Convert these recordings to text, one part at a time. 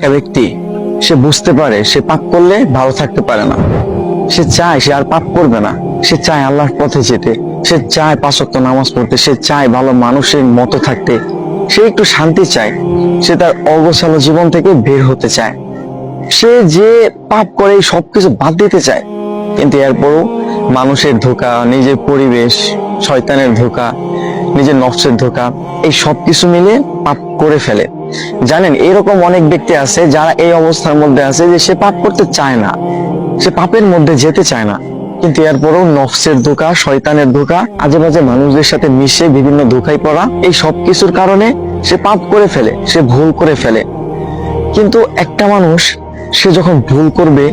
একটা ব্যক্তি সে বুঝতে পারে সে পাপ করলে ভালো থাকতে পারে না, সে চায় সে আর পাপ করবে না, সে চায় আল্লাহর পথে যেতে, সে চায় 5 ওয়াক্ত নামাজ পড়তে, সে চায় ভালো মানুষের মতো থাকতে, সে একটু শান্তি চায়, সে তার অগোছালো জীবন থেকে বের হতে চায়, সে যে পাপ করে সবকিছু বাদ দিতে চায়, কিন্তু এরপরও মানুষের ধোঁকা, নিজের পরিবেশ, শয়তানের ধোঁকা, নিজের নফসের ধোঁকা, এই সবকিছু মিলে পাপ করে ফেলে। জানেন, এরকম অনেক ব্যক্তি আছে যারা এই অবস্থার মধ্যে আছে যে সে পাপ করতে চায় না, সে পাপের মধ্যে যেতে চায় না, কিন্তু এরপরও নফসের ধোঁকা, শয়তানের ধোঁকা, আজে বাজে মানুষদের সাথে মিশে বিভিন্ন ধোঁকায় পড়া, এই সবকিছুর কারণে সে পাপ করে ফেলে, সে ভুল করে ফেলে। কিন্তু একটা মানুষ সে যখন ভুল করবে,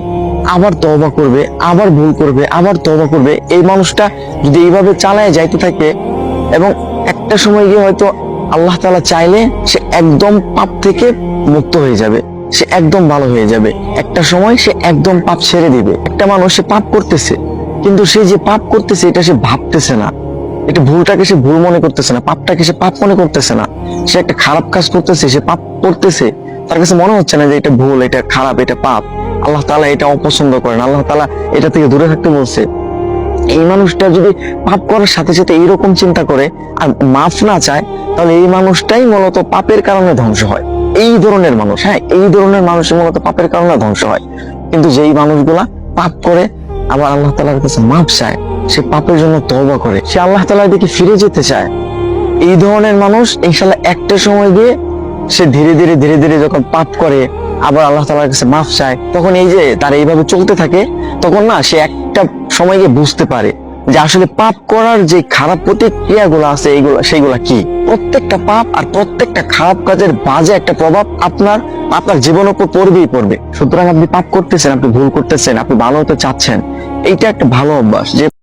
আবার তওবা করবে, আবার ভুল করবে, আবার তওবা করবে, এই মানুষটা যদি এইভাবে চালায় যাইতে থাকে এবং একটা সময় গিয়ে হয়তো আল্লাহ তাআলা চাইলে সে একদম পাপ থেকে মুক্ত হয়ে যাবে, সে একদম ভালো হয়ে যাবে, একটা সময় সে একদম পাপ ছেড়ে দিবে। একটা মানুষ সে পাপ করতেছে, কিন্তু সে যে পাপ করতেছে এটা সে ভাবতেছে না, এটা ভুলটাকে সে ভুল মনে করতেছে না, পাপটাকে সে পাপ মনে করতেছে না, সে একটা খারাপ কাজ করতেছে, সে পাপ করতেছে, তার কাছে মনে হচ্ছে না যে এটা ভুল, এটা খারাপ, এটা পাপ, আল্লাহ তাআলা এটা অপছন্দ করেন, আল্লাহ তাআলা এটা থেকে দূরে থাকতে বলছে। এই মানুষটা যদি পাপ করার সাথে সাথে এইরকম চিন্তা করে আর মাফ না চায়, তাহলে এই মানুষটাই মূলত পাপের কারণে ধ্বংস হয়। এই ধরনের মানুষ, হ্যাঁ, এই ধরনের মানুষের মূলত পাপের কারণে ধ্বংস হয়। কিন্তু যেই মানুষগুলা পাপ করে আবার আল্লাহ তাআলার কাছে মাফ চায়, সে পাপের জন্য তওবা করে, সে আল্লাহ তাআলার দিকে ফিরে যেতে চায়, এই ধরনের মানুষ ইনশাআল্লাহ একটা সময় গিয়ে সে ধীরে ধীরে ধীরে ধীরে যখন পাপ করে আবার আল্লাহ তাআলার কাছে মাফ চায়, তখন এই যে তার এইভাবে চলতে থাকে, তখন না সে একটা সময় গিয়ে বুঝতে পারে যে আসলে পাপ করার যে খারাপ প্রতিক্রিয়াগুলো আছে সেইগুলা কি। প্রত্যেকটা পাপ আর প্রত্যেকটা খারাপ কাজের বাজে একটা প্রভাব আপনার জীবনের উপর পড়বেই পড়বে। সুতরাং আপনি পাপ করতেছেন, আপনি ভুল করতেছেন, আপনি ভালো হতে চাচ্ছেন, এইটা একটা ভালো অভ্যাস যে